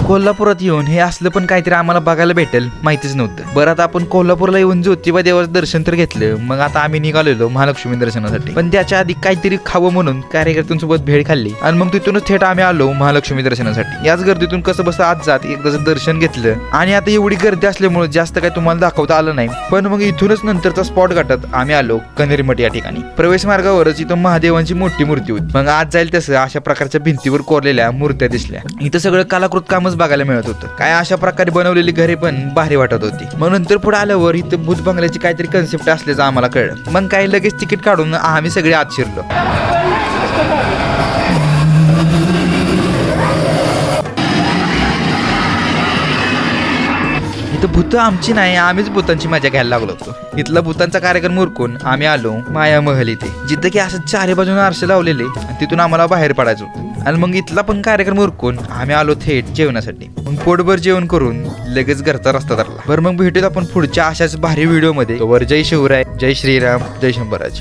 कोल्हापुरात येऊन हे असलं पण काहीतरी आम्हाला बघायला भेटेल माहितीच नव्हतं. बरं आता आपण कोल्हापूरला येऊन ज्योतिबा देवाचं दर्शन तर घेतलं. मग आता आम्ही निघालेलो महालक्ष्मी दर्शनासाठी. पण त्याच्या आधी काहीतरी खावं म्हणून कार्यकर्त्यांसोबत भेळ खाल्ली आणि मग तिथूनच थेट आम्ही आलो महालक्ष्मी दर्शनासाठी. याच गर्दीतून कसं बस आज जात एकदाचं दर्शन घेतलं आणि आता एवढी गर्दी असल्यामुळे जास्त काही तुम्हाला दाखवता आलं नाही. पण मग इथूनच नंतरचा स्पॉट गाठत आम्ही आलो कनेरीमठ या ठिकाणी. प्रवेश मार्गावरच इथं महादेवांची मोठी मूर्ती होती. मग आज जाईल तसं अशा प्रकारच्या भिंतीवर कोरलेल्या मूर्त्या दिसल्या. इथं सगळं कलाकृत कामच बघायला मिळत होतं. काय अशा प्रकारे बनवलेली घरे पण भारी वाटत होती. मग नंतर पुढे आल्यावर इथं भूत बंगल्याची काहीतरी कन्सेप्ट असल्याचं आम्हाला कळलं. मग काही लगेच तिकीट काढून आम्ही सगळे आत शिरलो. इथं भूत आमची नाही, आम्हीच भूतांची मजा घ्यायला लागलो होतो. इथला भूतांचा कार्यक्रम उरकून आम्ही आलो माया महल इथे, जिथं की असं चारी बाजूने आरसे लावलेले. तिथून आम्हाला बाहेर पडायचं होतं. आणि मग इथला पण कार्यक्रम उरकून आम्ही आलो थेट जेवणासाठी. मग पोटभर जेवण करून लगेच घरचा रस्ता धरला. बरं मग भेटूत आपण पुढच्या अशाच भारी व्हिडिओ मध्ये. जय शिवराय, जय श्रीराम, जय शंभराज.